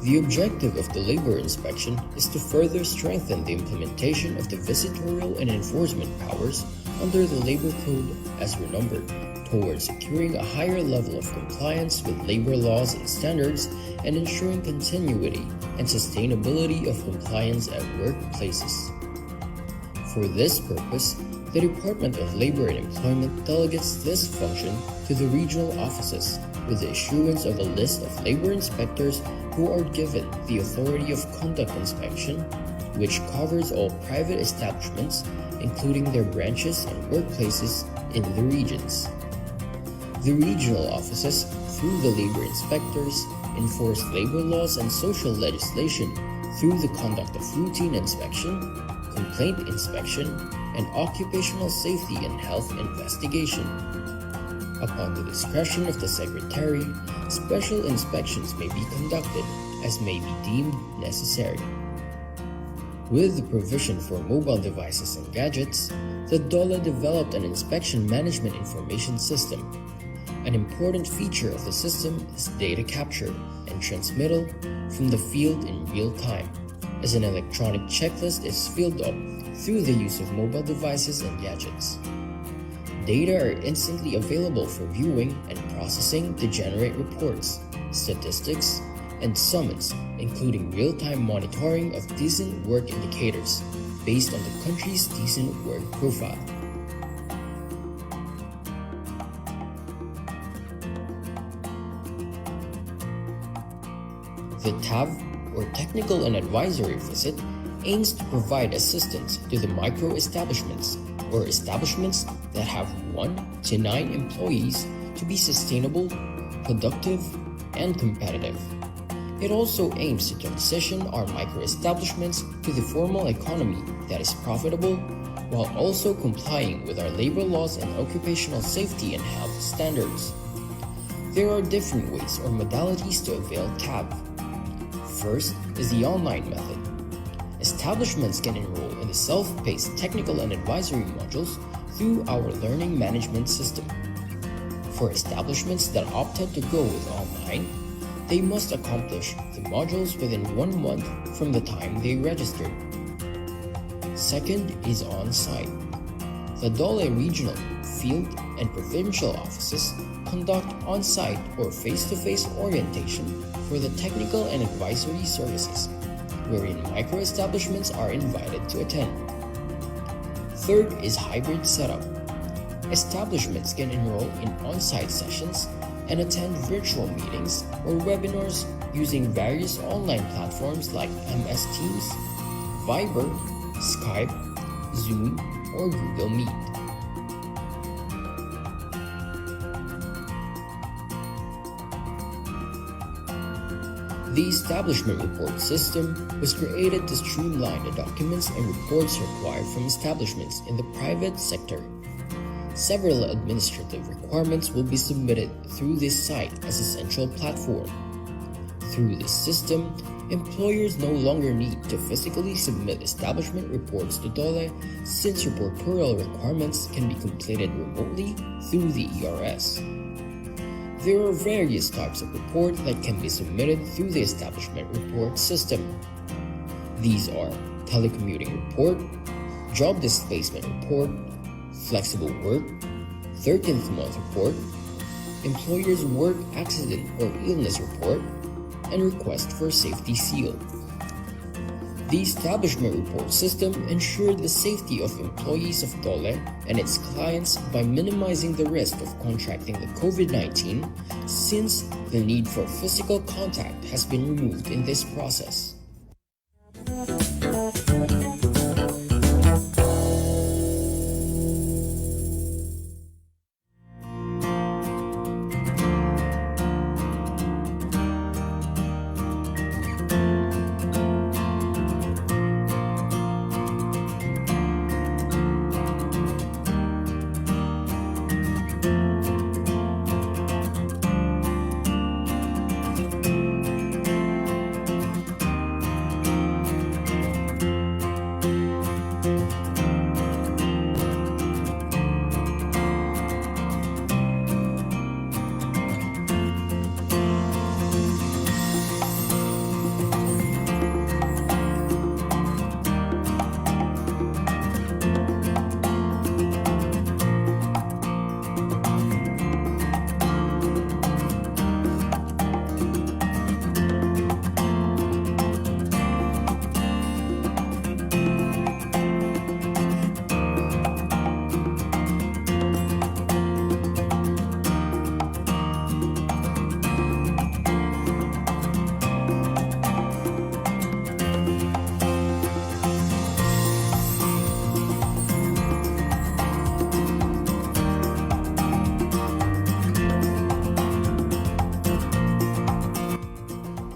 The objective of the labor inspection is to further strengthen the implementation of the visitorial and enforcement powers under the Labor Code as renumbered, towards securing a higher level of compliance with labor laws and standards and ensuring continuity and sustainability of compliance at workplaces. For this purpose, the Department of Labor and Employment delegates this function to the regional offices with the issuance of a list of labor inspectors who are given the authority of conduct inspection, which covers all private establishments, including their branches and workplaces in the regions. The regional offices, through the labor inspectors, enforce labor laws and social legislation through the conduct of routine inspection, complaint inspection, and occupational safety and health investigation. Upon the discretion of the Secretary, special inspections may be conducted as may be deemed necessary. With the provision for mobile devices and gadgets, the DOLE developed an inspection management information system. An important feature of the system is data capture and transmittal from the field in real time, as an electronic checklist is filled up through the use of mobile devices and gadgets. Data are instantly available for viewing and processing to generate reports, statistics, and summons, including real-time monitoring of decent work indicators based on the country's decent work profile. The TAV, or Technical and Advisory Visit, aims to provide assistance to the micro-establishments, or establishments that have 1 to 9 employees, to be sustainable, productive, and competitive. It also aims to transition our micro-establishments to the formal economy that is profitable, while also complying with our labor laws and occupational safety and health standards. There are different ways or modalities to avail TAV. First is the online method. Establishments can enroll in the self-paced technical and advisory modules through our learning management system. For establishments that opted to go with online, they must accomplish the modules within 1 month from the time they registered. Second is on-site. The DOLE regional, field, and provincial offices conduct on-site or face-to-face orientation for the technical and advisory services, wherein micro-establishments are invited to attend. Third is hybrid setup. Establishments can enroll in on-site sessions and attend virtual meetings or webinars using various online platforms like MS Teams, Viber, Skype, Zoom, or Google Meet. The establishment report system was created to streamline the documents and reports required from establishments in the private sector. Several administrative requirements will be submitted through this site as a central platform. Through this system, employers no longer need to physically submit establishment reports to DOLE since reportorial requirements can be completed remotely through the ERS. There are various types of report that can be submitted through the establishment report system. These are telecommuting report, job displacement report, flexible work, 13th month report, employer's work accident or illness report, and request for safety seal. The establishment report system ensured the safety of employees of DOLE and its clients by minimizing the risk of contracting the COVID-19 since the need for physical contact has been removed in this process.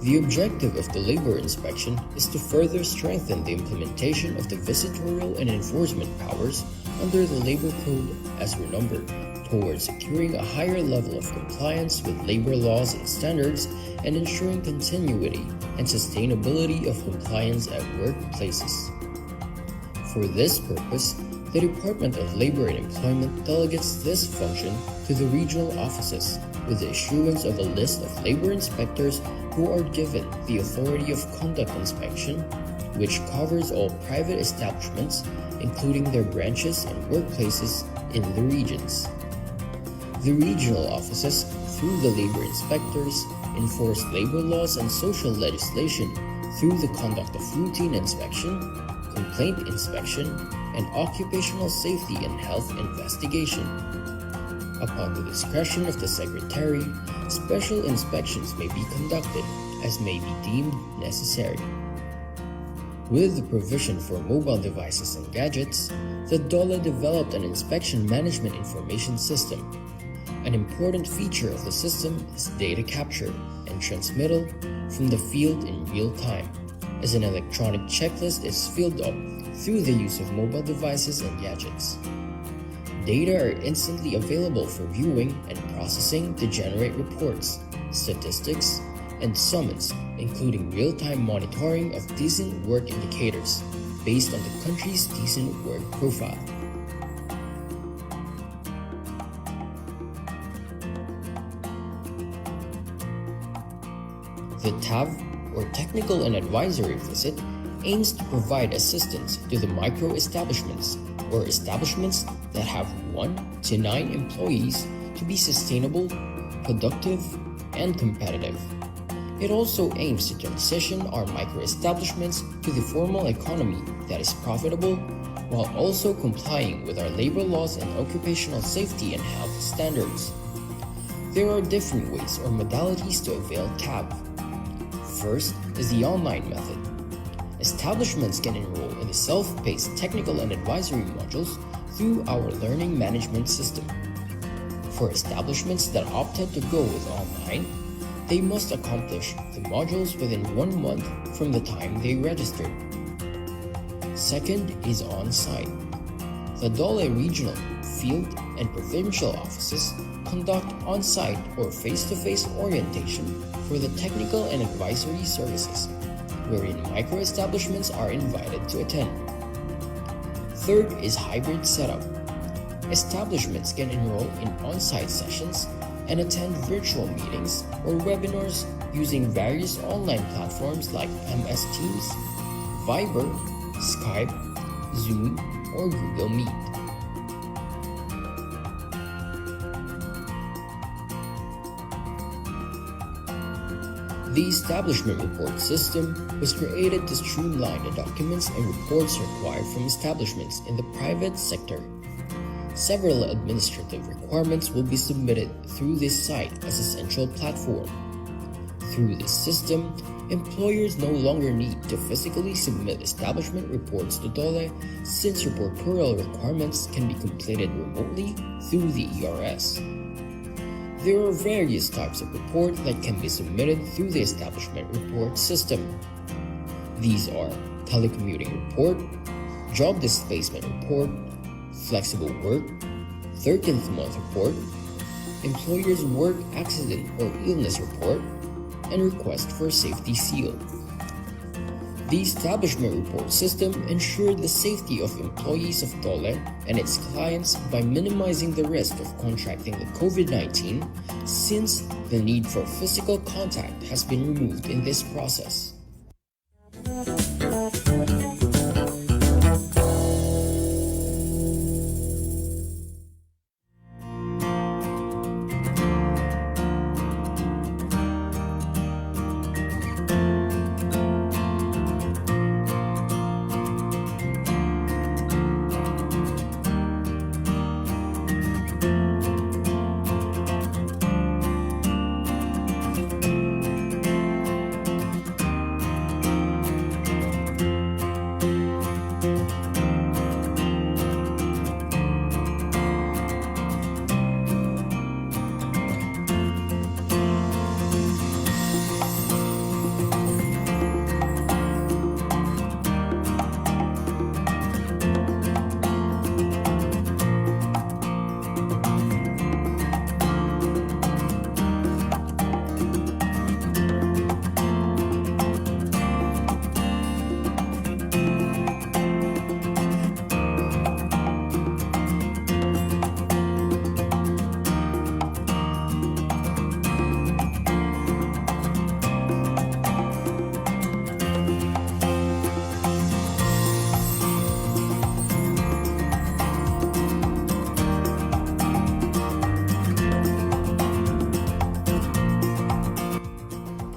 The objective of the labor inspection is to further strengthen the implementation of the visitorial and enforcement powers under the Labor Code as renumbered, towards securing a higher level of compliance with labor laws and standards and ensuring continuity and sustainability of compliance at workplaces. For this purpose, the Department of Labor and Employment delegates this function to the regional offices with the issuance of a list of labor inspectors who are given the authority of conduct inspection, which covers all private establishments, including their branches and workplaces in the regions. The regional offices, through the labor inspectors, enforce labor laws and social legislation through the conduct of routine inspection, complaint inspection, and occupational safety and health investigation. Upon the discretion of the Secretary, special inspections may be conducted as may be deemed necessary. With the provision for mobile devices and gadgets, the DOLE developed an inspection management information system. An important feature of the system is data capture and transmittal from the field in real time, as an electronic checklist is filled up through the use of mobile devices and gadgets. Data are instantly available for viewing and processing to generate reports, statistics, and summons, including real-time monitoring of decent work indicators based on the country's decent work profile. The TAV, or Technical and Advisory Visit, aims to provide assistance to the micro-establishments or establishments that have 1 to 9 employees to be sustainable, productive, and competitive. It also aims to transition our micro-establishments to the formal economy that is profitable while also complying with our labor laws and occupational safety and health standards. There are different ways or modalities to avail TAV. First is the online method. Establishments can enroll in the self-paced technical and advisory modules through our learning management system. For establishments that opted to go with online, they must accomplish the modules within 1 month from the time they registered. Second is on-site. The DOLE Regional, Field, and provincial offices conduct on-site or face-to-face orientation for the technical and advisory services, wherein micro-establishments are invited to attend. Third is hybrid setup. Establishments can enroll in on-site sessions and attend virtual meetings or webinars using various online platforms like MS Teams, Viber, Skype, Zoom, or Google Meet. The establishment report system was created to streamline the documents and reports required from establishments in the private sector. Several administrative requirements will be submitted through this site as a central platform. Through this system, employers no longer need to physically submit establishment reports to DOLE since reportorial requirements can be completed remotely through the ERS. There are various types of report that can be submitted through the establishment report system. These are telecommuting report, job displacement report, flexible work, 13th month report, employer's work accident or illness report, and request for safety seal. The establishment report system ensured the safety of employees of DOLE and its clients by minimizing the risk of contracting the COVID-19 since the need for physical contact has been removed in this process.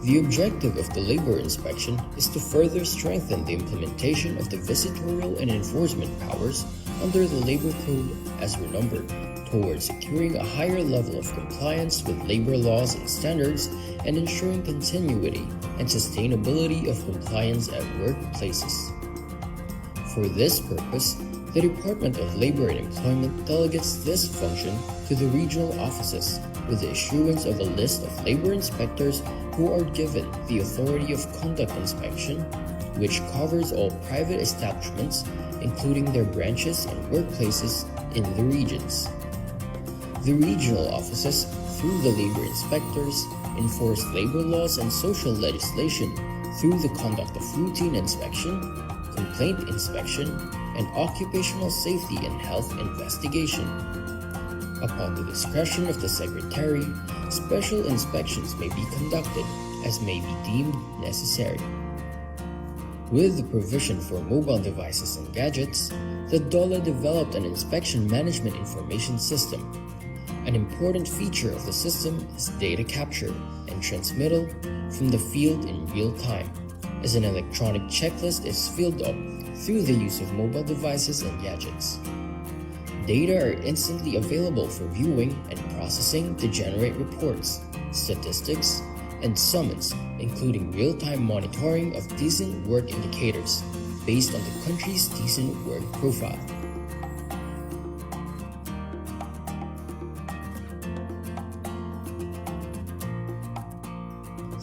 The objective of the labor inspection is to further strengthen the implementation of the visitorial and enforcement powers under the Labor Code as renumbered towards securing a higher level of compliance with labor laws and standards and ensuring continuity and sustainability of compliance at workplaces. For this purpose, the Department of Labor and Employment delegates this function to the regional offices with the issuance of a list of labor inspectors who are given the authority of conduct inspection, which covers all private establishments, including their branches and workplaces in the regions. The regional offices, through the labor inspectors, enforce labor laws and social legislation through the conduct of routine inspection, complaint inspection, and occupational safety and health investigation. Upon the discretion of the Secretary, special inspections may be conducted as may be deemed necessary. With the provision for mobile devices and gadgets, the DOLE developed an inspection management information system. An important feature of the system is data capture and transmittal from the field in real time, as an electronic checklist is filled up through the use of mobile devices and gadgets. Data are instantly available for viewing and processing to generate reports, statistics, and summons, including real-time monitoring of decent work indicators based on the country's decent work profile.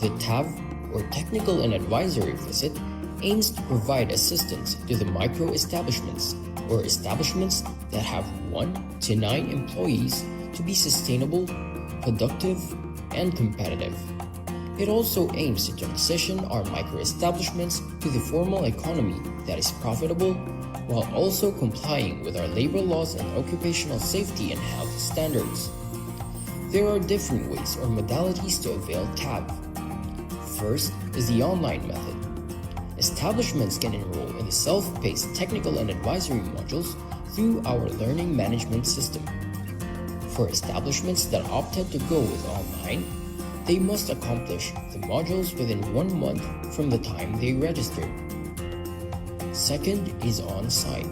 The TAV, or Technical and Advisory Visit, aims to provide assistance to the micro-establishments or establishments that have 1 to 9 employees to be sustainable, productive, and competitive. It also aims to transition our micro-establishments to the formal economy that is profitable while also complying with our labor laws and occupational safety and health standards. There are different ways or modalities to avail TAB. First is the online method. Establishments can enroll in the self-paced technical and advisory modules through our learning management system. For establishments that opted to go with online, they must accomplish the modules within 1 month from the time they registered. Second is on-site.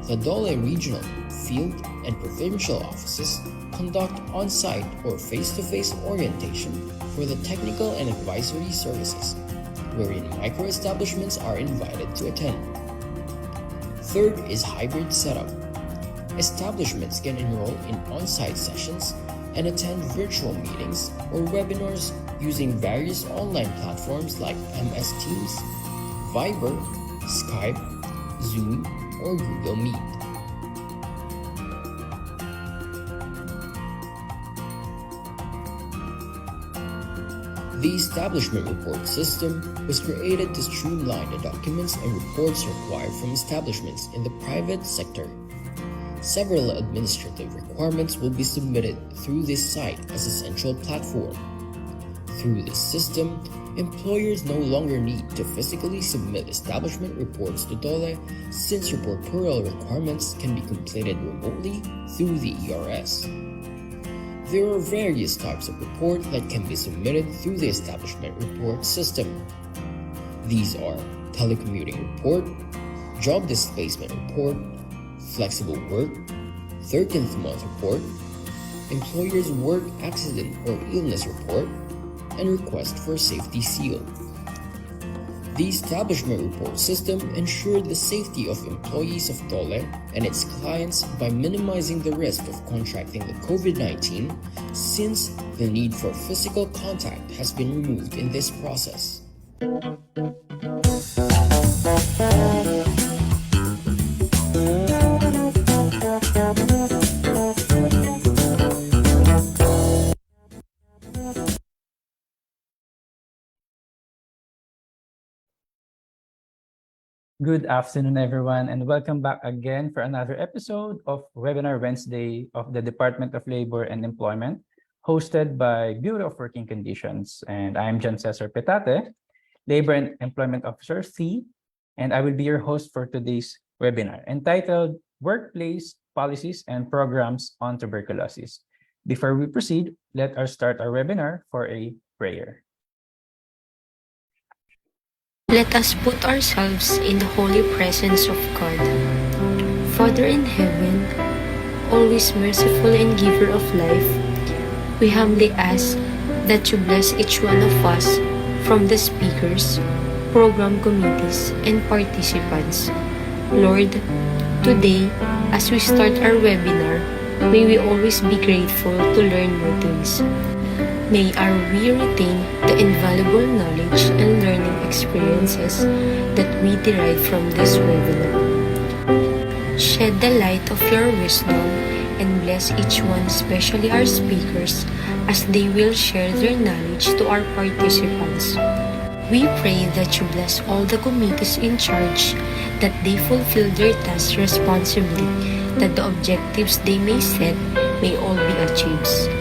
The Dole regional, field, and provincial offices conduct on-site or face-to-face orientation for the technical and advisory services, wherein micro-establishments are invited to attend. Third is hybrid setup. Establishments can enroll in on-site sessions and attend virtual meetings or webinars using various online platforms like MS Teams, Viber, Skype, Zoom, or Google Meet. The establishment report system was created to streamline the documents and reports required from establishments in the private sector. Several administrative requirements will be submitted through this site as a central platform. Through this system, employers no longer need to physically submit establishment reports to DOLE since reportorial requirements can be completed remotely through the ERS. There are various types of report that can be submitted through the establishment report system. These are telecommuting report, job displacement report, flexible work, 13th month report, employer's work accident or illness report, and request for safety seal. The establishment report system ensured the safety of employees of DOLE and its clients by minimizing the risk of contracting the COVID-19 since the need for physical contact has been removed in this process. Good afternoon, everyone, and welcome back again for another episode of Webinar Wednesday of the Department of Labor and Employment, hosted by Bureau of Working Conditions. And I'm John Cesar Petate, Labor and Employment Officer C, and I will be your host for today's webinar entitled Workplace Policies and Programs on Tuberculosis. Before we proceed, let us start our webinar for a prayer. Let us put ourselves in the holy presence of God. Father in heaven, always merciful and giver of life, we humbly ask that you bless each one of us, from the speakers, program committees, and participants. Lord, today, as we start our webinar, may we always be grateful to learn new things. May we retain the invaluable knowledge and learning experiences that we derive from this webinar. Shed the light of your wisdom and bless each one, especially our speakers, as they will share their knowledge to our participants. We pray that you bless all the committees in charge, that they fulfill their tasks responsibly, that the objectives they may set may all be achieved.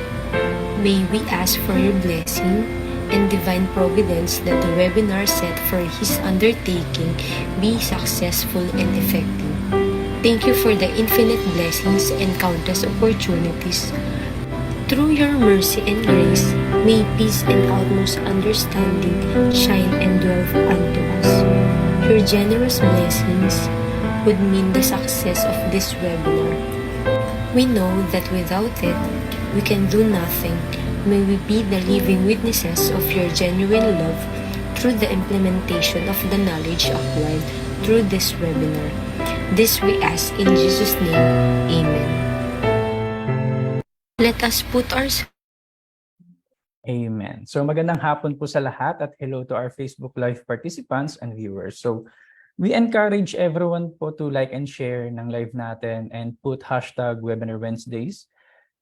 May we ask for your blessing and divine providence that the webinar set for his undertaking be successful and effective. Thank you for the infinite blessings and countless opportunities. Through your mercy and grace, may peace and utmost understanding shine and dwell unto us. Your generous blessings would mean the success of this webinar. We know that without it, we can do nothing. May we be the living witnesses of your genuine love through the implementation of the knowledge acquired through this webinar. This we ask in Jesus' name. Amen. Let us put ourselves. Amen. So magandang hapon po sa lahat at hello to our Facebook Live participants and viewers. So We encourage everyone po to like and share ng live natin and put hashtag Webinar Wednesdays.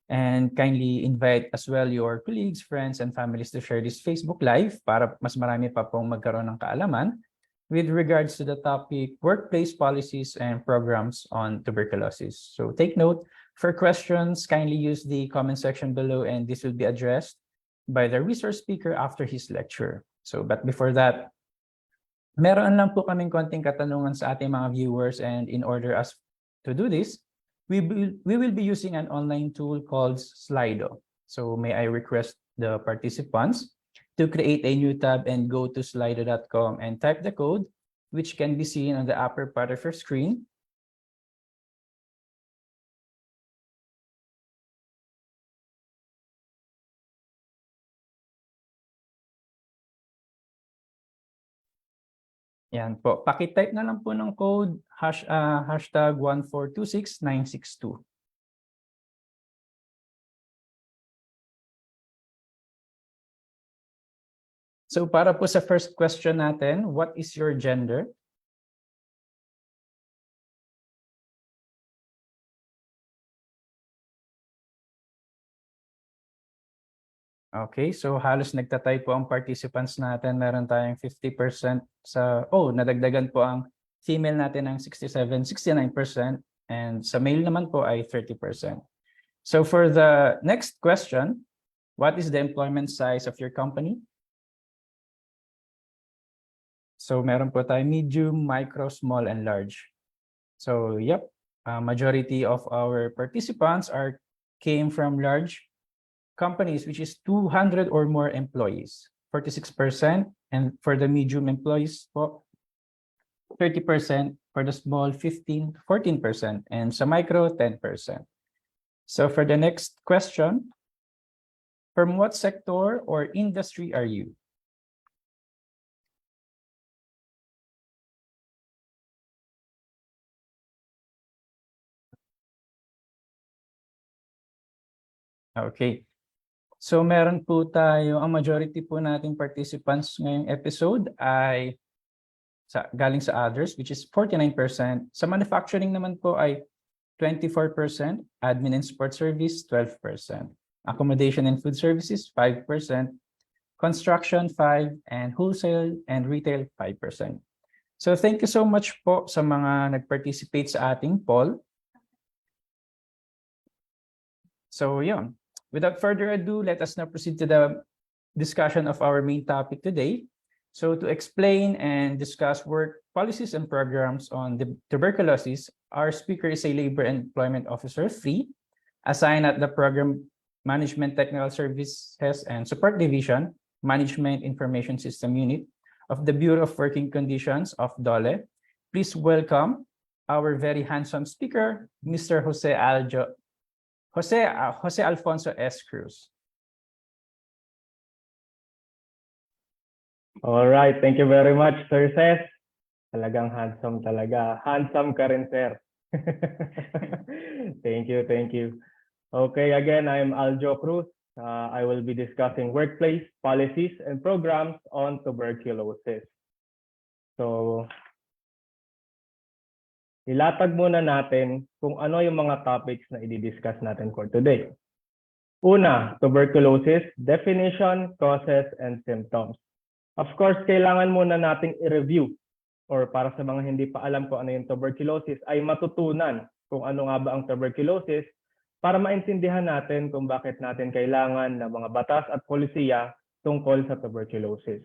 And kindly invite as well your colleagues, friends, and families to share this Facebook Live para mas marami pa pong magkaroon ng kaalaman with regards to the topic workplace policies and programs on tuberculosis. So take note, for questions, kindly use the comment section below and this will be addressed by the resource speaker after his lecture. But before that, meron lang po kaming konting katanungan sa ating mga viewers, and in order us to do this, we will be using an online tool called Slido. So may I request the participants to create a new tab and go to slido.com and type the code, which can be seen on the upper part of your screen. Yan po. Paki-type na lang po ng code hashtag 1426962. So para po sa first question natin, what is your gender? Okay, so halos nagtatay po ang participants natin. Meron tayong 50% nadagdagan po ang female natin ng 69%, and sa male naman po ay 30%. So for the next question, what is the employment size of your company? So meron po tayo medium, micro, small, and large. So yep, majority of our participants came from large companies, which is 200 or more employees, 46%, and for the medium employees, 30%, for the small, 14%, and sa micro, 10%. So for the next question, from what sector or industry are you? Okay. So meron po tayo, ang majority po nating participants ngayong episode ay galing sa others, which is 49%. Sa manufacturing naman po ay 24%, admin and support service 12%, accommodation and food services 5%, construction 5%, and wholesale and retail 5%. So thank you so much po sa mga nag-participate sa ating poll. So yun. Without further ado, let us now proceed to the discussion of our main topic today. So to explain and discuss work policies and programs on the tuberculosis, our speaker is a Labor and Employment Officer, FREE, assigned at the Program Management Technical Services and Support Division, Management Information System Unit of the Bureau of Working Conditions of DOLE. Please welcome our very handsome speaker, Mr. Jose Alfonso S. Cruz. All right, thank you very much, Sir Ses. Talagang handsome talaga. Handsome ka rin, sir. Thank you, thank you. Okay, again, I'm Aljo Cruz. I will be discussing workplace policies and programs on tuberculosis. So, ilatag muna natin kung ano yung mga topics na i-discuss natin for today. Una, tuberculosis, definition, causes, and symptoms. Of course, kailangan muna nating i-review, or para sa mga hindi pa alam kung ano yung tuberculosis, ay matutunan kung ano nga ba ang tuberculosis para maintindihan natin kung bakit natin kailangan ng mga batas at polisiya tungkol sa tuberculosis.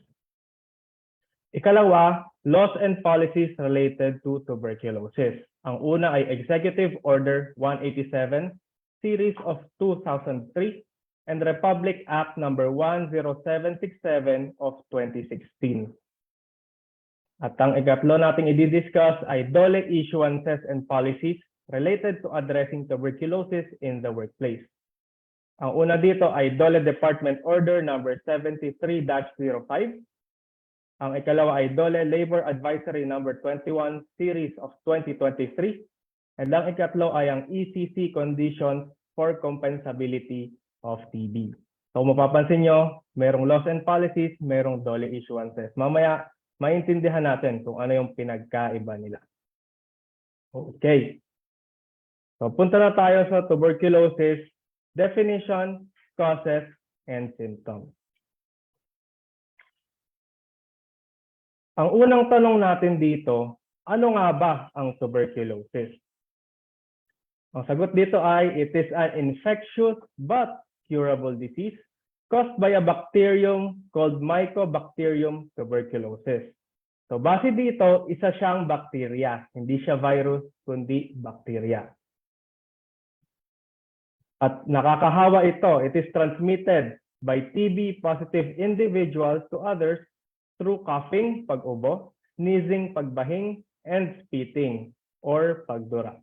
Ikalawa, laws and policies related to tuberculosis. Ang una ay Executive Order 187, Series of 2003, and Republic Act Number 10767 of 2016. At ang ikatlo nating i-discuss ay DOLE issuances and policies related to addressing tuberculosis in the workplace. Ang una dito ay DOLE Department Order Number 73-05. Ang ikalawa ay DOLE Labor Advisory Number 21 Series of 2023. And ang ikatlo ay ang ECC Conditions for Compensability of TB. So mapapansin nyo, merong laws and policies, merong DOLE issuances. Mamaya, maintindihan natin kung ano yung pinagkaiba nila. Okay. So, punta na tayo sa tuberculosis, definition, causes, and symptoms. Ang unang tanong natin dito, ano nga ba ang tuberculosis? Ang sagot dito ay, it is an infectious but curable disease caused by a bacterium called Mycobacterium tuberculosis. So base dito, isa siyang bacteria. Hindi siya virus, kundi bacteria. At nakakahawa ito. It is transmitted by TB positive individuals to others through coughing, pag-ubo, sneezing, pagbahing, and spitting, or pagdura.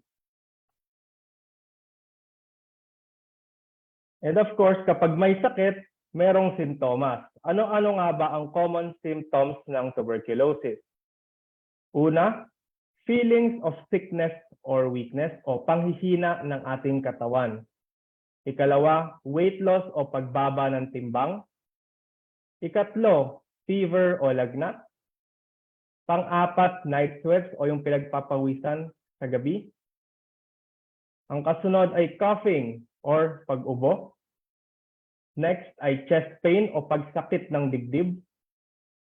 And of course, kapag may sakit, merong sintomas. Ano-ano nga ba ang common symptoms ng tuberculosis? Una, feelings of sickness or weakness o panghihina ng ating katawan. Ikalawa, weight loss o pagbaba ng timbang. Ikatlo, fever o lagnat. Pang-apat, night sweats o yung pinagpapawisan sa gabi. Ang kasunod ay coughing or pag-ubo. Next ay chest pain o pagsakit ng dibdib.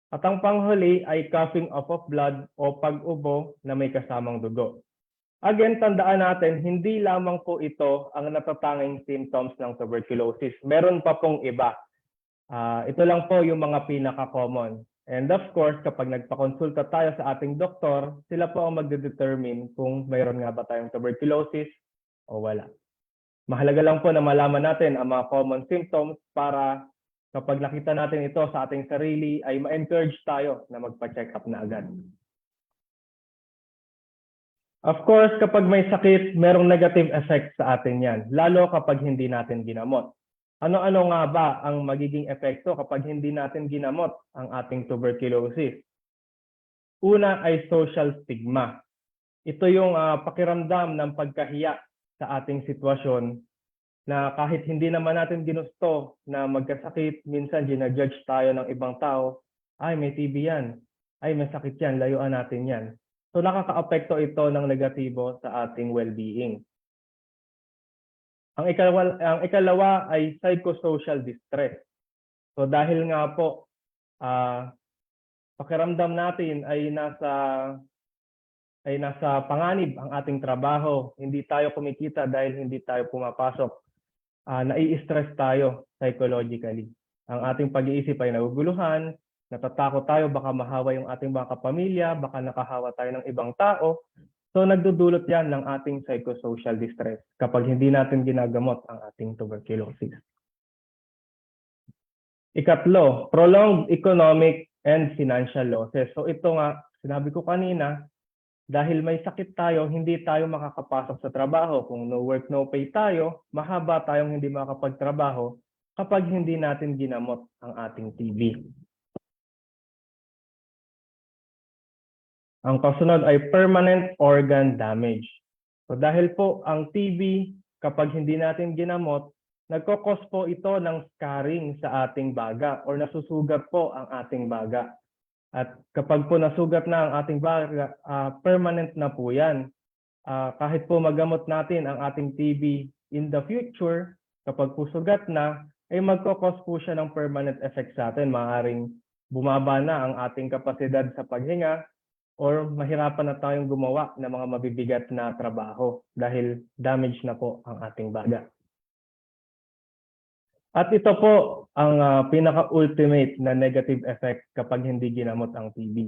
At ang panghuli ay coughing off of blood o pag-ubo na may kasamang dugo. Again, tandaan natin, hindi lamang po ito ang natatanging symptoms ng tuberculosis. Meron pa pong iba. Ito lang po yung mga pinaka-common. And of course, kapag nagpakonsulta tayo sa ating doktor, sila po ang magde-determine kung mayroon nga ba tayong tuberculosis o wala. Mahalaga lang po na malaman natin ang mga common symptoms para kapag nakita natin ito sa ating sarili, ay ma-encourage tayo na magpa-check up na agad. Of course, kapag may sakit, merong negative effects sa atin yan, lalo kapag hindi natin ginamot. Ano-ano nga ba ang magiging epekto kapag hindi natin ginamot ang ating tuberculosis? Una ay social stigma. Ito yung pakiramdam ng pagkahiya sa ating sitwasyon na kahit hindi naman natin ginusto na magkasakit, minsan ginajudge tayo ng ibang tao, ay may TB yan, ay may sakit yan, layuan natin yan. So nakaka-apekto ito ng negatibo sa ating well-being. Ang ikalawa ay psychosocial distress. So dahil nga po, pakiramdam natin ay nasa panganib ang ating trabaho, hindi tayo kumikita dahil hindi tayo pumapasok, nai-stress tayo psychologically. Ang ating pag-iisip ay naguguluhan, natatakot tayo, baka mahawa yung ating mga kapamilya, baka nakahawa tayo ng ibang tao. So nagdudulot yan ng ating psychosocial distress kapag hindi natin ginagamot ang ating tuberculosis. Ikatlo, prolonged economic and financial losses. So ito nga, sinabi ko kanina, dahil may sakit tayo, hindi tayo makakapasok sa trabaho. Kung no work, no pay tayo, mahaba tayong hindi makakapagtrabaho kapag hindi natin ginamot ang ating TB. Ang kasunod ay permanent organ damage. So dahil po ang TB, kapag hindi natin ginamot, nagkokos po ito ng scarring sa ating baga or nasusugat po ang ating baga. At kapag po nasugat na ang ating baga, permanent na po yan. Kahit po magamot natin ang ating TB in the future, kapag po sugat na, ay magkokos po siya ng permanent effect sa atin. Maaaring bumaba na ang ating kapasidad sa paghinga, or mahirapan na tayong gumawa ng mga mabibigat na trabaho dahil damage na po ang ating baga. At ito po ang pinaka-ultimate na negative effect kapag hindi ginamot ang TB.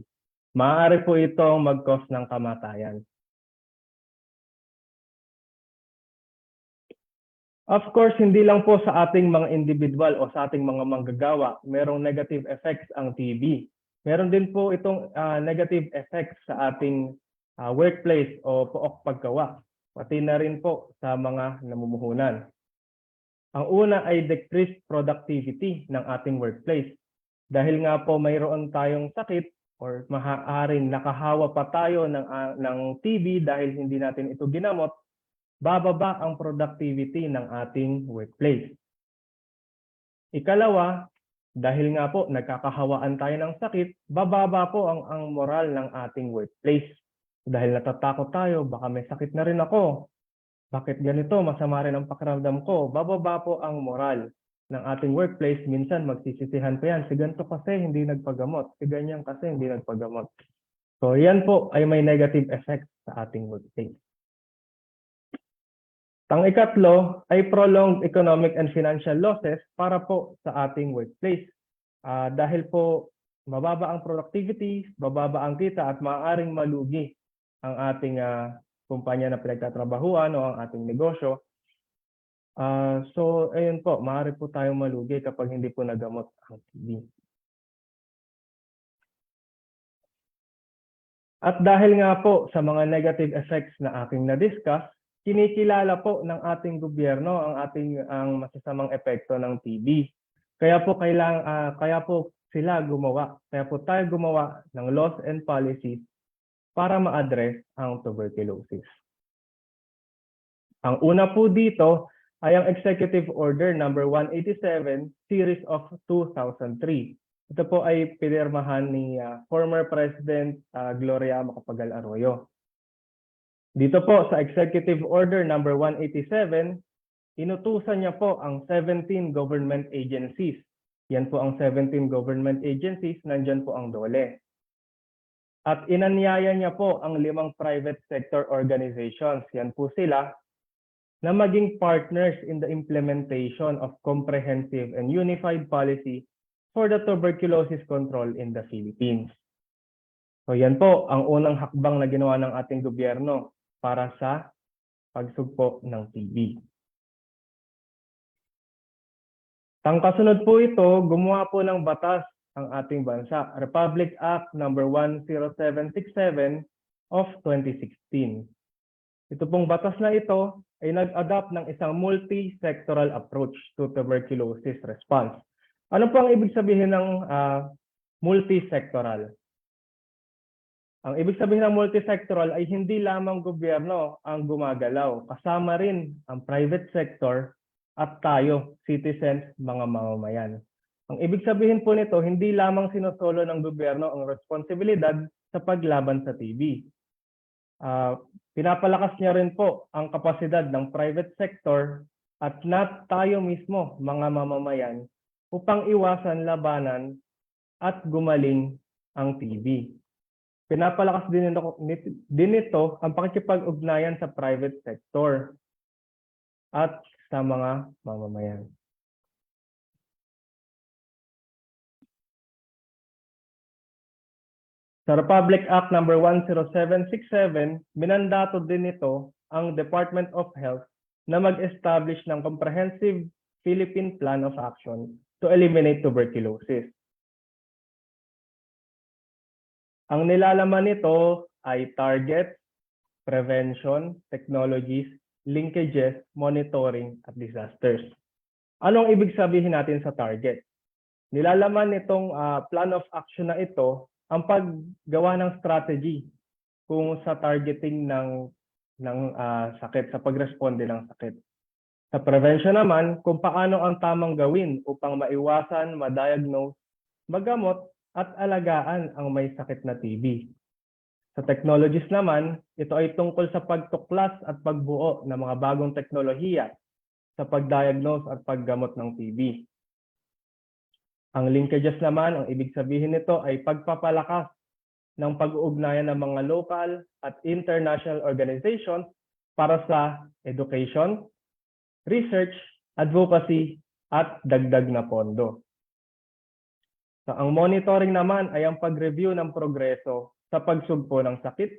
Maaari po itong mag-cause ng kamatayan. Of course, hindi lang po sa ating mga individual o sa ating mga manggagawa, merong negative effects ang TB. Meron din po itong negative effects sa ating workplace o pook paggawa, pati na rin po sa mga namumuhunan. Ang una ay decreased productivity ng ating workplace. Dahil nga po mayroon tayong sakit or maaaring nakahawa pa tayo ng TB dahil hindi natin ito ginamot, bababa ang productivity ng ating workplace. Ikalawa, Dahil nga po, nagkakahawaan tayo ng sakit, bababa po ang moral ng ating workplace. Dahil natatakot tayo, baka may sakit na rin ako. Bakit ganito? Masama rin ang pakiramdam ko. Bababa po ang moral ng ating workplace. Minsan magsisisihan pa yan. Si ganito kasi hindi nagpagamot. Si ganyan kasi hindi nagpagamot. So yan po ay may negative effect sa ating workplace. Ang ikatlo ay prolonged economic and financial losses para po sa ating workplace. Dahil po mababa ang productivity, bababa ang kita at maaaring malugi ang ating kumpanya na pinagtatrabahuan o ang ating negosyo. So ayun po, maaari po tayong malugi kapag hindi po nagamot ang TB. At dahil nga po sa mga negative effects na aking na-discuss, kinikilala po ng ating gobyerno ang masasamang epekto ng TB. Kaya po sila gumawa. Kaya po tayo gumawa ng laws and policies para ma-address ang tuberculosis. Ang una po dito ay ang Executive Order number 187 series of 2003. Ito po ay pinirmahan ni former President Gloria Macapagal Arroyo. Dito po sa Executive Order number 187, inutusan niya po ang 17 government agencies. Yan po ang 17 government agencies, nandyan po ang DOLE. At inanyaya niya po ang 5 private sector organizations, yan po sila, na maging partners in the implementation of comprehensive and unified policy for the tuberculosis control in the Philippines. So yan po ang unang hakbang na ginawa ng ating gobyerno para sa pagsugpo ng TB. Kasunod po ito, gumawa po ng batas ang ating bansa, Republic Act number 10767 of 2016. Ito pong batas na ito ay nag-adopt ng isang multi-sectoral approach to tuberculosis response. Ano po ang ibig sabihin ng multi-sectoral? Ang ibig sabihin ng multi-sectoral ay hindi lamang gobyerno ang gumagalaw, kasama rin ang private sector at tayo, citizens, mga mamamayan. Ang ibig sabihin po nito, hindi lamang sinusolo ng gobyerno ang responsibilidad sa paglaban sa TB. Pinapalakas niya rin po ang kapasidad ng private sector at tayo mismo, mga mamamayan, upang iwasan, labanan at gumaling ang TB. Pinapalakas din ito ang pakikipag-ugnayan sa private sector at sa mga mamamayan. Sa Republic Act number 10767, minandato din ito ang Department of Health na mag-establish ng Comprehensive Philippine Plan of Action to eliminate tuberculosis. Ang nilalaman nito ay targets, prevention, technologies, linkages, monitoring, at disasters. Anong ibig sabihin natin sa target? Nilalaman nitong plan of action na ito ang paggawa ng strategy kung sa targeting ng sakit, sa pagresponde ng sakit. Sa prevention naman, kung paano ang tamang gawin upang maiwasan, ma-diagnose, magamot, at alagaan ang may sakit na TB. Sa technologies naman, ito ay tungkol sa pagtuklas at pagbuo ng mga bagong teknolohiya sa pag-diagnose at paggamot ng TB. Ang linkages naman, ang ibig sabihin nito ay pagpapalakas ng pag-uugnayan ng mga local at international organizations para sa education, research, advocacy, at dagdag na pondo. So, ang monitoring naman ay ang pag-review ng progreso sa pagsugpo ng sakit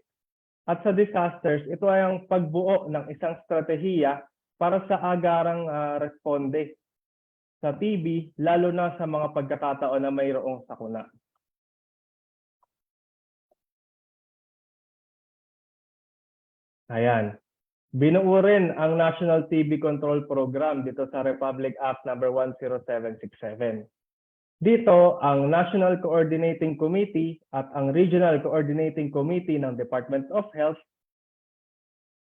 at sa disasters, ito ay ang pagbuo ng isang strategiya para sa agarang responde sa TB, lalo na sa mga pagkakataon na mayroong sakuna. Ayan. Binuo rin ang National TB Control Program dito sa Republic Act number 10767. Dito, ang National Coordinating Committee at ang Regional Coordinating Committee ng Department of Health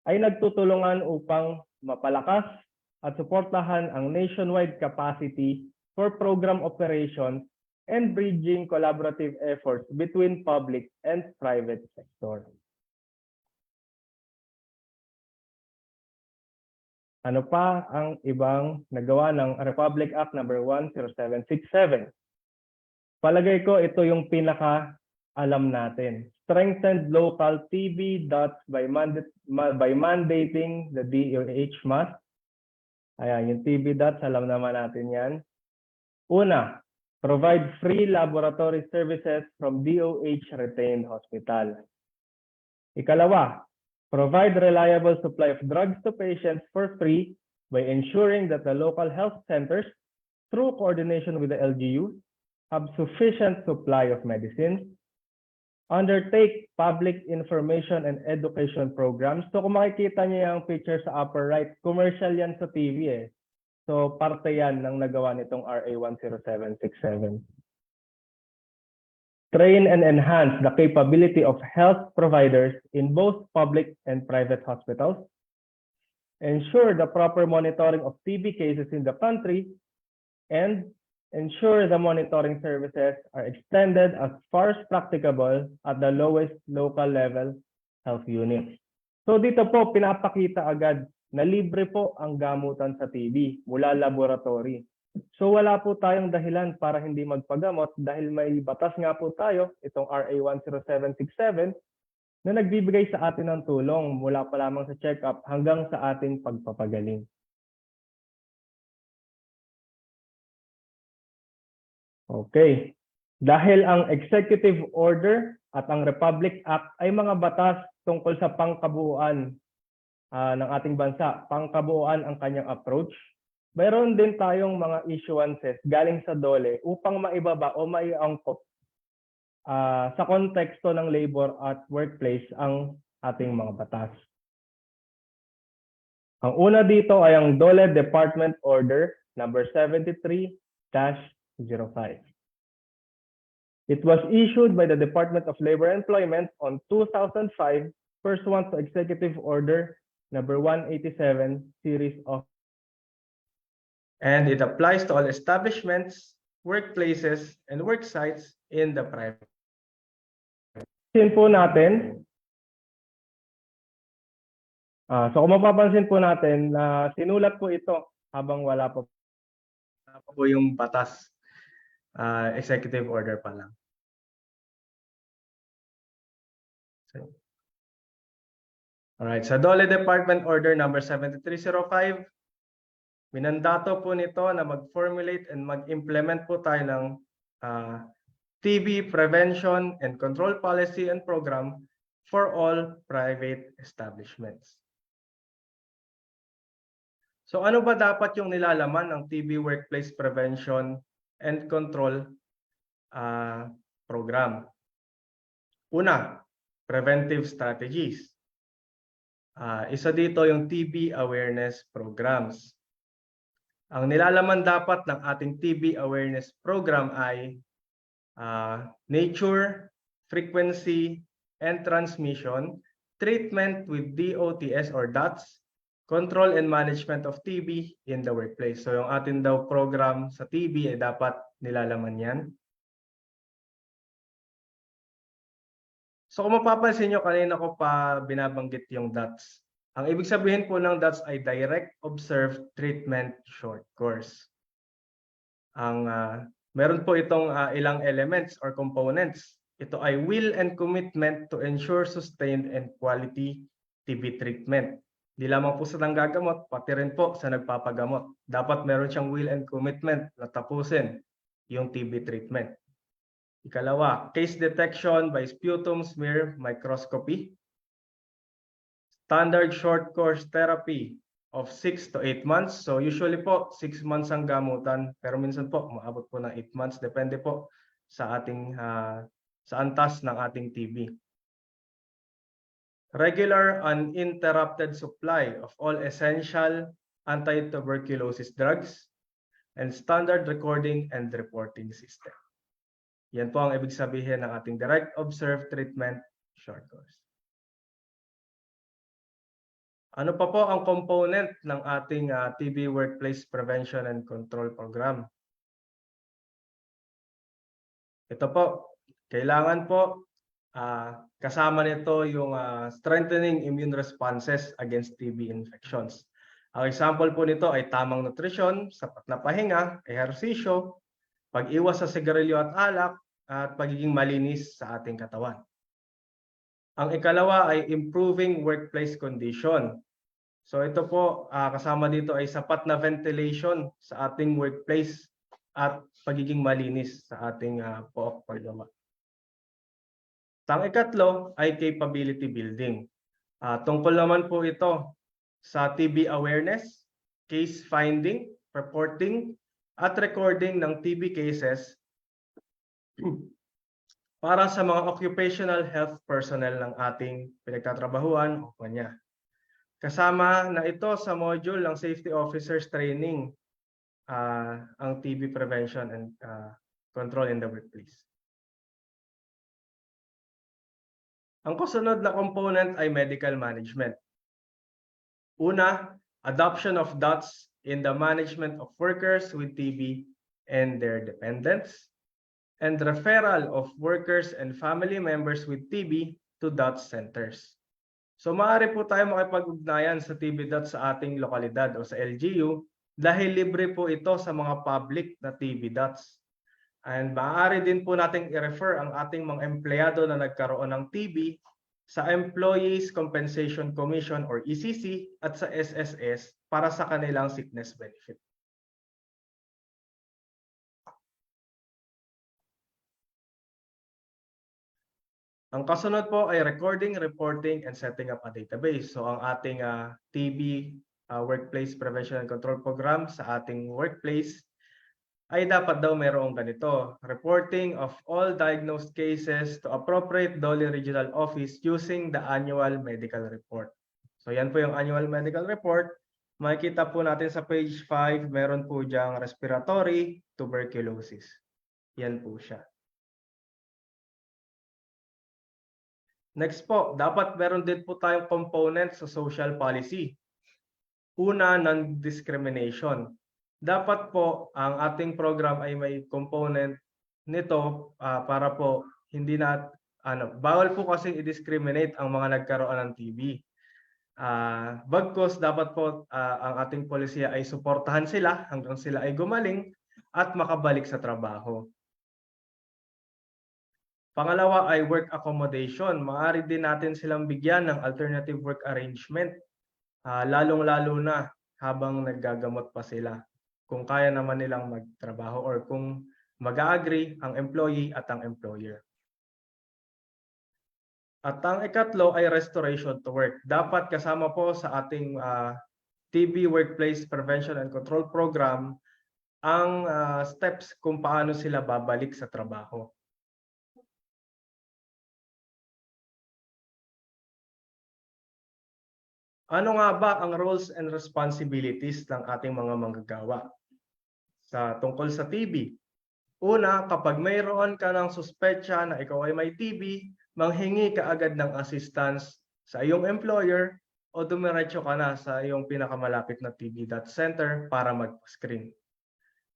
ay nagtutulungan upang mapalakas at suportahan ang nationwide capacity for program operations and bridging collaborative efforts between public and private sector. Ano pa ang ibang nagawa ng Republic Act number 10767? Palagay ko ito yung pinaka alam natin. Strengthened local TB dots by mandating the DOH must. Ayan, yung TB dots, alam naman natin yan. Una, provide free laboratory services from DOH retained hospital. Ikalawa, provide reliable supply of drugs to patients for free by ensuring that the local health centers, through coordination with the LGU, have sufficient supply of medicines. Undertake public information and education programs. So kung makikita niyo yung picture sa upper right, commercial yan sa TV eh. So parte yan ng nagawa nitong RA 10767. Train and enhance the capability of health providers in both public and private hospitals. Ensure the proper monitoring of TB cases in the country, and ensure the monitoring services are extended as far as practicable at the lowest local level health units. So dito po, pinapakita agad na libre po ang gamutan sa TB mula laboratory. So wala po tayong dahilan para hindi magpagamot dahil may batas nga po tayo, itong RA 10767, na nagbibigay sa atin ng tulong mula pa lamang sa check-up hanggang sa ating pagpapagaling. Okay. Dahil ang Executive Order at ang Republic Act ay mga batas tungkol sa pangkabuuan ng ating bansa, pangkabuuan ang kanyang approach, mayroon din tayong mga issuances galing sa DOLE upang maibaba o maiangkop sa konteksto ng labor at workplace ang ating mga batas. Ang una dito ay ang DOLE Department Order number 73-05. It was issued by the Department of Labor and Employment on 2005 pursuant to Executive Order number 187 series of, and it applies to all establishments, workplaces, and work sites in the private. Pansin po natin, so kung mapapansin po natin na sinulat po ito habang wala pa po yung batas, executive order pa lang. So, alright, sa DOLE Department Order number 7305, minandato po nito na mag-formulate and mag-implement po tayo ng TB prevention and control policy and program for all private establishments. So ano ba dapat yung nilalaman ng TB Workplace Prevention and Control program? Una, preventive strategies. Isa dito yung TB awareness programs. Ang nilalaman dapat ng ating TB awareness program ay nature, frequency, and transmission, treatment with DOTS or DOTS, control and management of TB in the workplace. So yung ating daw program sa TB ay dapat nilalaman yan. So kung mapapansin nyo, kanina ko pa binabanggit yung DOTS. Ang ibig sabihin po ng DOTS ay Direct Observed Treatment Short Course. Meron po itong ilang elements or components. Ito ay will and commitment to ensure sustained and quality TB treatment. Di lamang po sa nanggagamot, pati rin po sa nagpapagamot. Dapat meron siyang will and commitment na tapusin yung TB treatment. Ikalawa, case detection by sputum smear microscopy. Standard short course therapy of 6 to 8 months. So usually po 6 months ang gamutan, pero minsan po maabot po ng 8 months, depende po sa ating sa antas ng ating TB. Regular uninterrupted supply of all essential anti-tuberculosis drugs and standard recording and reporting system. Yan po ang ibig sabihin ng ating direct observed treatment short course. Ano pa po ang component ng ating TB Workplace Prevention and Control Program? Ito po, kailangan po kasama nito yung strengthening immune responses against TB infections. Ang example po nito ay tamang nutrisyon, sapat na pahinga, ehersisyo, pag-iwas sa sigarilyo at alak, at pagiging malinis sa ating katawan. Ang ikalawa ay improving workplace condition. So ito po, kasama dito ay sapat na ventilation sa ating workplace at pagiging malinis sa ating pook paggawa. Ang ikatlo ay capability building. Tungkol naman po ito sa TB awareness, case finding, reporting, at recording ng TB cases para sa mga occupational health personnel ng ating pinagtatrabahuan o kanya. Kasama na ito sa module ng Safety Officers Training, ang TB prevention and control in the workplace. Ang kasunod na component ay medical management. Una, adoption of DOTS in the management of workers with TB and their dependents, and referral of workers and family members with TB to DOTS centers. So maaari po tayo makipag-ugnayan sa TB DOTS sa ating lokalidad o sa LGU dahil libre po ito sa mga public na TB DOTS. And maaari din po nating i-refer ang ating mga empleyado na nagkaroon ng TB sa Employees Compensation Commission or ECC at sa SSS para sa kanilang sickness benefit. Ang kasunod po ay recording, reporting, and setting up a database. So ang ating TB Workplace Prevention and Control Program sa ating workplace ay dapat daw mayroong ganito: reporting of all diagnosed cases to appropriate Dole Regional Office using the annual medical report. So yan po yung annual medical report. Makikita po natin sa page 5, meron po diyang respiratory tuberculosis. Yan po siya. Next po, dapat meron din po tayong component sa social policy. Una, non-discrimination. Dapat po ang ating program ay may component nito para po hindi na bawal po kasi i-discriminate ang mga nagkaroon ng TB. Bagkus dapat po ang ating polisiya ay suportahan sila hanggang sila ay gumaling at makabalik sa trabaho. Pangalawa ay work accommodation. Maaari din natin silang bigyan ng alternative work arrangement, lalong-lalo na habang naggagamot pa sila, kung kaya naman nilang magtrabaho or kung mag-agree ang employee at ang employer. At ang ikatlo ay restoration to work. Dapat kasama po sa ating TB Workplace Prevention and Control Program ang steps kung paano sila babalik sa trabaho. Ano nga ba ang roles and responsibilities ng ating mga manggagawa tungkol sa TB? Una, kapag mayroon ka ng suspetsya na ikaw ay may TB, manghingi ka agad ng assistance sa iyong employer o dumiretso ka na sa iyong pinakamalapit na TB center para mag-screen.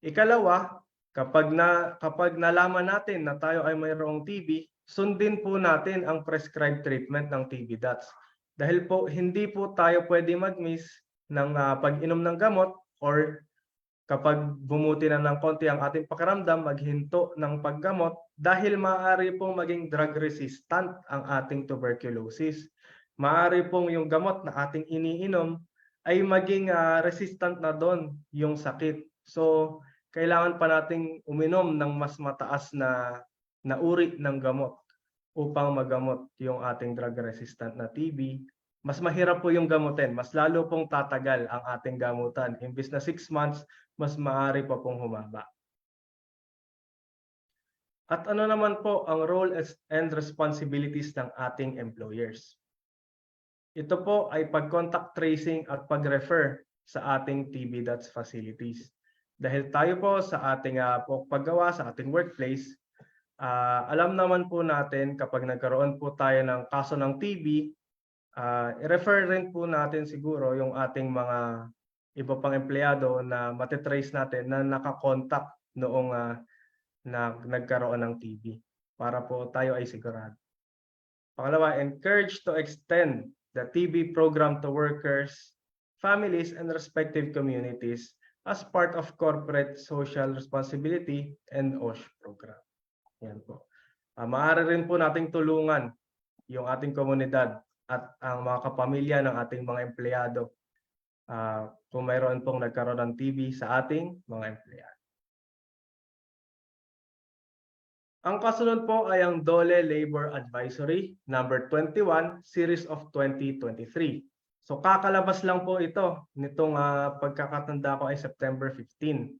Ikalawa, kapag nalaman natin na tayo ay mayroong TB, sundin po natin ang prescribed treatment ng TB DOTS. Dahil po hindi po tayo pwede mag-miss ng pag-inom ng gamot or kapag bumuti na ng konti ang ating pakiramdam, maghinto ng paggamot dahil maaari pong maging drug resistant ang ating tuberculosis. Maaari pong yung gamot na ating iniinom ay maging resistant na doon yung sakit. So, kailangan pa nating uminom ng mas mataas na uri ng gamot upang magamot yung ating drug resistant na TB. Mas mahirap po yung gamutin, mas lalo pong tatagal ang ating gamutan. Imbis na 6 months, mas maaari pa pong humaba. At ano naman po ang role and responsibilities ng ating employers? Ito po ay pag-contact tracing at pag-refer sa ating TB DOTS facilities. Dahil tayo po sa ating paggawa sa ating workplace, alam naman po natin kapag nagkaroon po tayo ng kaso ng TB, i-refer rin po natin siguro yung ating mga iba pang empleyado na matitrace natin na nakakontak noong na nagkaroon ng TB para po tayo ay sigurado. Pangalawa, encourage to extend the TB program to workers, families, and respective communities as part of corporate social responsibility and OSH program. Yan po. Maaari rin po nating tulungan yung ating komunidad at ang mga kapamilya ng ating mga empleyado kung mayroon pong nagkaroon ng TB sa ating mga empleyado. Ang kasunod po ay ang DOLE Labor Advisory number 21 series of 2023. So kakalabas lang po ito nitong pagkakatanda ko ay September 15.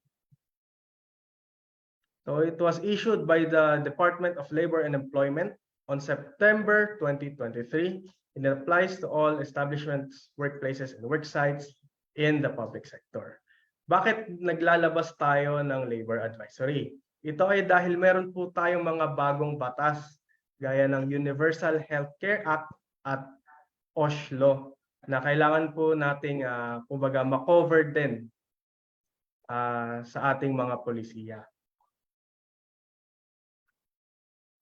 So it was issued by the Department of Labor and Employment on September 2023 and it applies to all establishments, workplaces, and worksites in the public sector. Bakit naglalabas tayo ng Labor Advisory? Ito ay dahil meron po tayong mga bagong batas gaya ng Universal Healthcare Act at OSH Law na kailangan po nating kumbaga ma-cover din sa ating mga polisiya.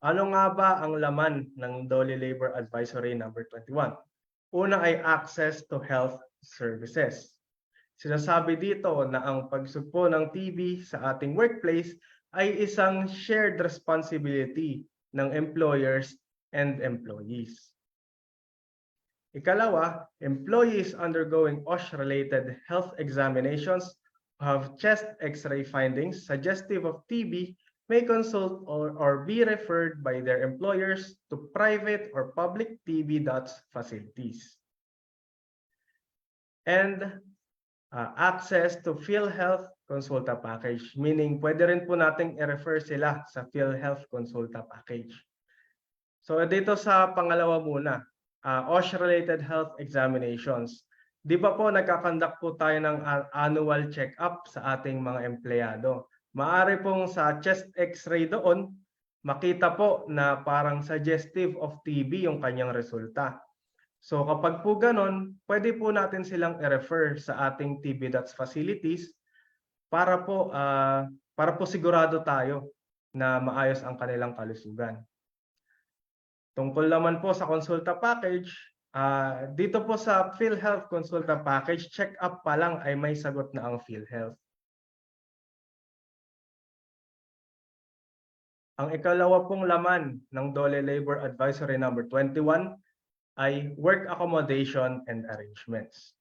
Ano nga ba ang laman ng DOLE Labor Advisory number 21? Una ay access to health services. Sinasabi dito na ang pagsugpo ng TB sa ating workplace ay isang shared responsibility ng employers and employees. Ikalawa, employees undergoing OSH-related health examinations who have chest X-ray findings suggestive of TB may consult or be referred by their employers to private or public TB DOTS facilities. And access to PhilHealth Consulta Package, meaning pwede rin po nating i-refer sila sa PhilHealth Consulta Package. So dito sa pangalawa muna, OSH-related health examinations. Di ba po nagkakandak po tayo ng annual check-up sa ating mga empleyado? Maaari pong sa chest x-ray doon, makita po na parang suggestive of TB yung kanyang resulta. So kapag po ganon, pwede po natin silang i-refer sa ating TB DOTS facilities para po sigurado tayo na maayos ang kanilang kalusugan. Tungkol naman po sa consulta package, dito po sa PhilHealth Consulta Package, check-up pa lang ay may sagot na ang PhilHealth. Ang ikalawa pong laman ng DOLE Labor Advisory number 21 ay work accommodation and arrangements.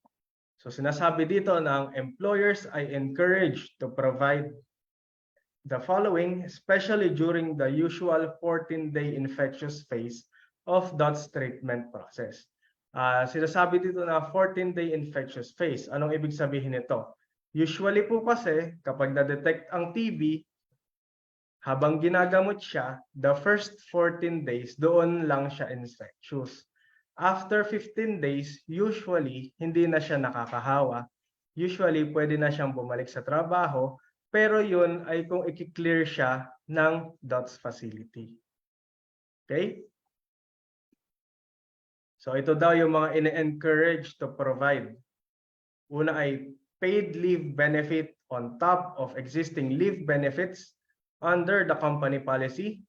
So sinasabi dito na ang employers ay encouraged to provide the following, especially during the usual 14-day infectious phase of DOTS treatment process. Sinasabi dito na 14-day infectious phase. Anong ibig sabihin nito? Usually po kasi kapag na-detect ang TB, habang ginagamot siya, the first 14 days, doon lang siya infectious. After 15 days, usually, hindi na siya nakakahawa. Usually, pwede na siyang bumalik sa trabaho, pero yun ay kung i-clear siya ng DOTS facility. Okay? So ito daw yung mga ine-encourage to provide. Una ay paid leave benefit on top of existing leave benefits under the company policy,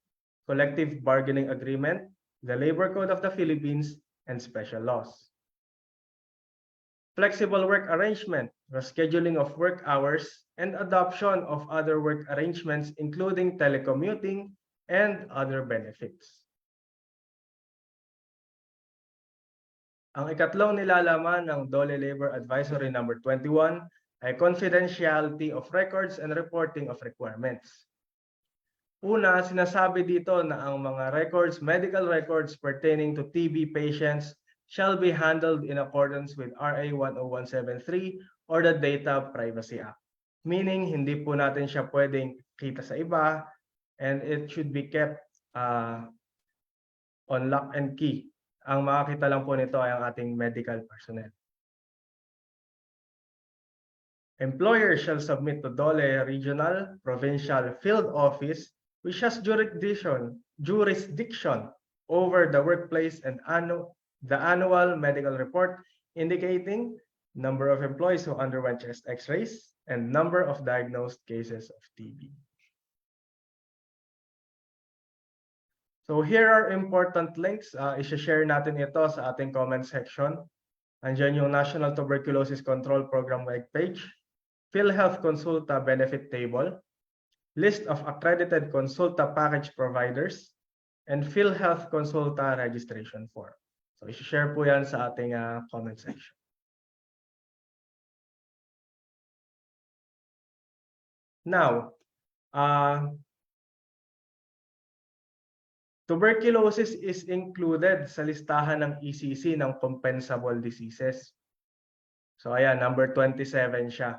collective bargaining agreement, the Labor Code of the Philippines, and special laws. Flexible work arrangement, rescheduling of work hours, and adoption of other work arrangements including telecommuting and other benefits. Ang ikatlong nilalaman ng DOLE Labor Advisory number 21 ay confidentiality of records and reporting of requirements. Una, sinasabi dito na ang mga records, medical records pertaining to TB patients shall be handled in accordance with RA 10173 or the Data Privacy Act. Meaning, hindi po natin siya pwedeng kita sa iba and it should be kept on lock and key. Ang makakita lang po nito ay ang ating medical personnel. Employer shall submit to DOLE Regional, Provincial, Field Office which has jurisdiction over the workplace and the annual medical report indicating number of employees who underwent chest x-rays and number of diagnosed cases of TB. So here are important links. I-share natin ito sa ating comment section. Andiyan yung National Tuberculosis Control Program webpage, PhilHealth Consulta Benefit Table, list of accredited Consulta package providers, and PhilHealth Consulta registration form. So i-share po yan sa ating comment section. Now, tuberculosis is included sa listahan ng ECC ng compensable diseases. So ayan, number 27 siya.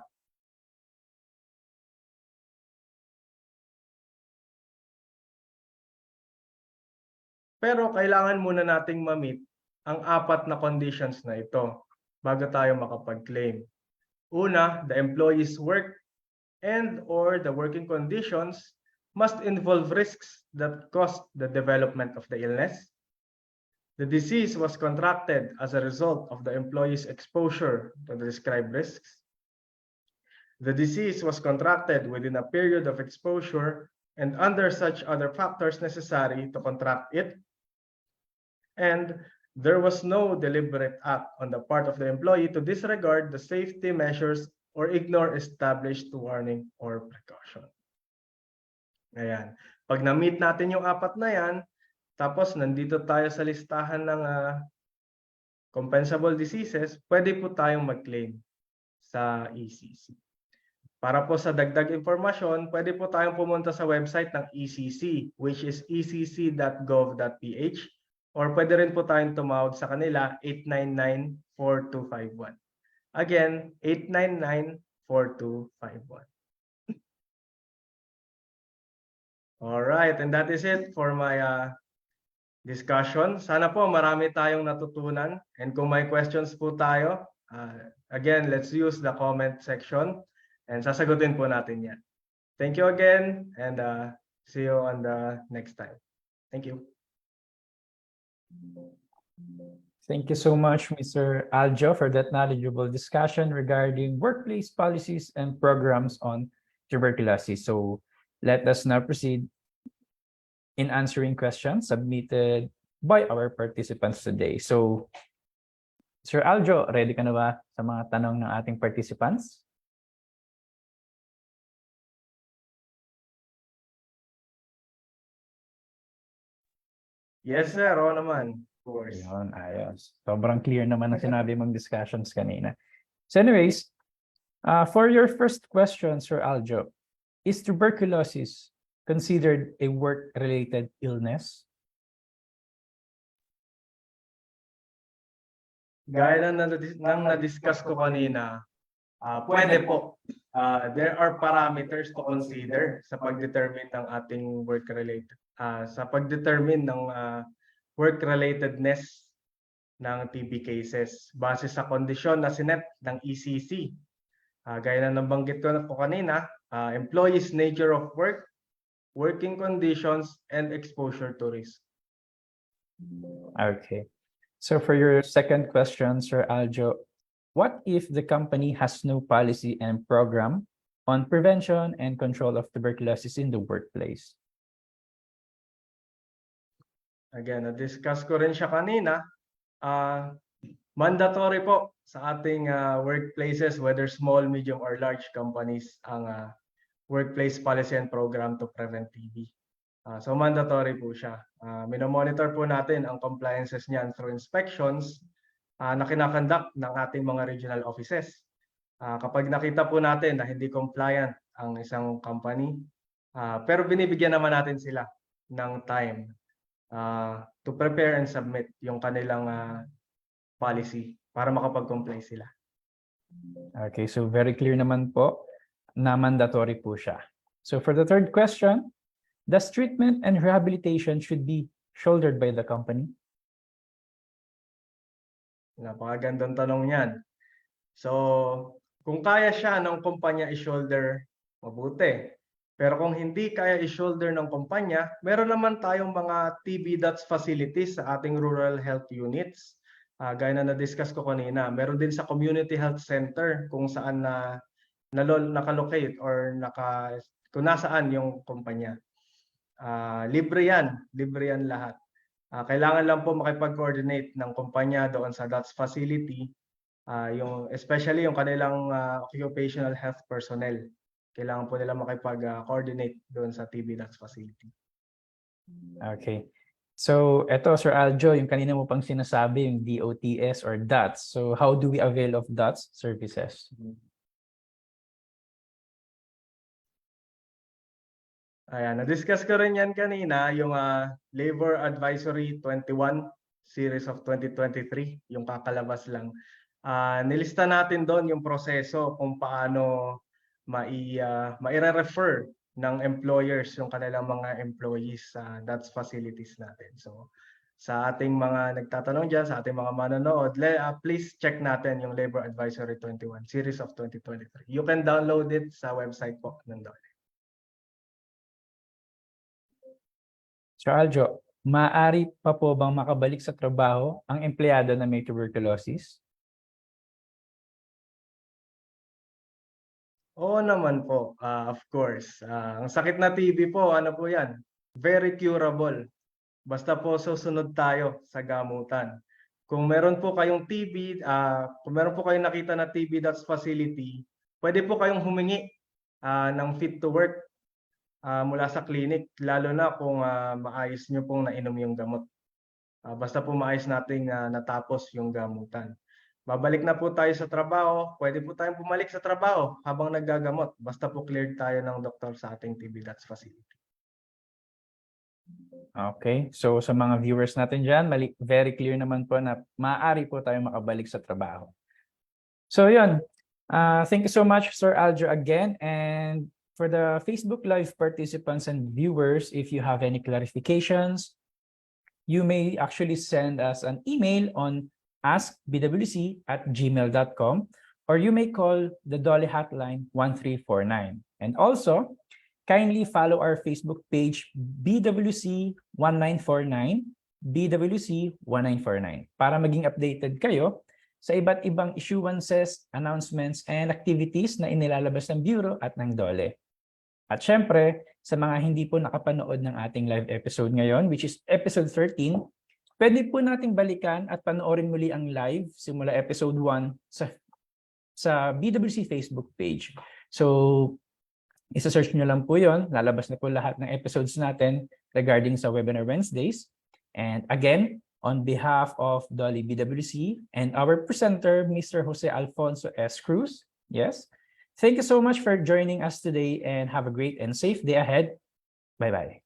Pero kailangan muna nating ma-meet ang 4 na conditions na ito bago tayo makapag-claim. Una, the employee's work and/or the working conditions must involve risks that caused the development of the illness. The disease was contracted as a result of the employee's exposure to the described risks. The disease was contracted within a period of exposure and under such other factors necessary to contract it. And there was no deliberate act on the part of the employee to disregard the safety measures or ignore established warning or precaution. Ayan. Pag na-meet natin yung 4 na yan, tapos nandito tayo sa listahan ng compensable diseases, pwede po tayong mag-claim sa ECC. Para po sa dagdag informasyon, pwede po tayong pumunta sa website ng ECC, which is ecc.gov.ph, or pwede rin po tayong tumawag sa kanila 899-4251. Again, 899-4251. All right, and that is it for my discussion. Sana po marami tayong natutunan. And kung may questions po tayo, again, let's use the comment section and sasagutin po natin yan. Thank you again and see you on the next time. Thank you. Thank you so much, Mr. Aljo, for that knowledgeable discussion regarding workplace policies and programs on tuberculosis. So let us now proceed in answering questions submitted by our participants today. So, Sir Aljo, ready ka na ba sa mga tanong ng ating participants? Yes, sir. Oo naman. Of course. Ayun, ayos. Sobrang clear naman ang sinabi mong discussions kanina. So anyways, for your first question, Sir Aljo, is tuberculosis considered a work-related illness? Gaya ng na-discuss ko kanina, pwede po. There are parameters to consider sa pag-determine ng ating work-related, sa pag-determine ng work-relatedness ng TB cases base sa kondisyon na sinet ng ECC. Gaya na nabanggit ko kanina, employees' nature of work, working conditions, and exposure to risk. Okay. So for your second question, Sir Aljo, what if the company has no policy and program on prevention and control of tuberculosis in the workplace? Again, na-discuss ko rin siya kanina. Mandatory po sa ating workplaces, whether small, medium, or large companies, ang workplace policy and program to prevent TB. So mandatory po siya. Minomonitor po natin ang compliances niyan through inspections na kinakandak ng ating mga regional offices. Kapag nakita po natin na hindi compliant ang isang company, pero binibigyan naman natin sila ng time to prepare and submit yung kanilang policy para makapag-comply sila. Okay, so very clear naman po na mandatory po siya. So for the third question, does treatment and rehabilitation should be shouldered by the company? Napakagandang tanong yan. So, kung kaya siya ng kumpanya i-shoulder, mabuti. Pero kung hindi kaya i-shoulder ng kumpanya, meron naman tayong mga TB DOTS facilities sa ating rural health units. Gaya na na-discuss ko kanina, meron din sa community health center kung saan nakalocate or kung nasaan yung kumpanya. libre yan lahat. Kailangan lang po makipag-coordinate ng kumpanya doon sa DOTS facility, especially yung kanilang occupational health personnel. Kailangan po nila makipag-coordinate doon sa TB DOTS facility. Okay. So, eto Sir Aljo, yung kanina mo pang sinasabi, yung DOTS or DOTS. So, how do we avail of DOTS services? Ayan, na-discuss ko rin yan kanina, yung Labor Advisory 21 Series of 2023, yung kakalabas lang. Nilista natin doon yung proseso kung paano mai-refer ng employers yung kanilang mga employees sa DOTS facilities natin. So, sa ating mga nagtatanong dyan, sa ating mga manonood, please check natin yung Labor Advisory 21 Series of 2023. You can download it sa website po ng DOLE. Sir Aljo, maaari pa po bang makabalik sa trabaho ang empleyado na may tuberculosis? Oo naman po, of course. Ang sakit na TB po, ano po yan? Very curable. Basta po susunod tayo sa gamutan. Kung meron po kayong TB, kung meron po kayong nakita na TB DOTS facility, pwede po kayong humingi ng fit to work mula sa clinic, lalo na kung maayos nyo pong nainom yung gamot. Basta po maayos nating natapos yung gamutan. Babalik na po tayo sa trabaho, pwede po tayong bumalik sa trabaho habang naggagamot. Basta po cleared tayo ng doktor sa ating TB DOTS facility. Okay. So, sa mga viewers natin dyan, very clear naman po na maaari po tayo makabalik sa trabaho. So, yun. Thank you so much, Sir Aljo, again. And for the Facebook Live participants and viewers, if you have any clarifications, you may actually send us an email on askbwc@gmail.com, or you may call the DOLE hotline 1349. And also, kindly follow our Facebook page BWC 1949, BWC 1949, para maging updated kayo sa iba't ibang issuances, announcements, and activities na inilalabas ng Bureau at ng DOLE. At syempre, sa mga hindi po nakapanood ng ating live episode ngayon, which is episode 13, pwede po nating balikan at panoorin muli ang live simula episode 1 sa BWC Facebook page. So, isa-search nyo lang po yon. Lalabas na po lahat ng episodes natin regarding sa Webinar Wednesdays. And again, on behalf of DOLE BWC and our presenter, Mr. Jose Alfonso S. Cruz, yes, thank you so much for joining us today and have a great and safe day ahead. Bye-bye.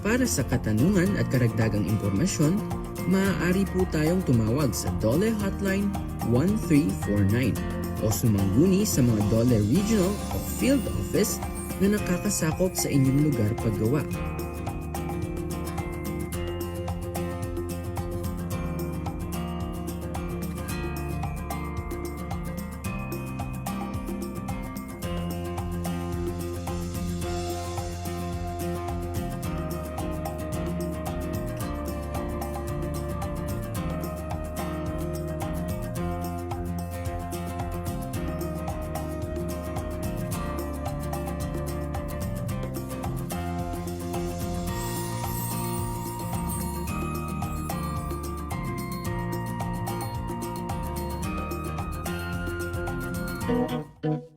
Para sa katanungan at karagdagang impormasyon, maaari po tayong tumawag sa DOLE Hotline 1349 o sumangguni sa mga DOLE Regional o Field Office na nakakasakop sa inyong lugar paggawa. Thank you.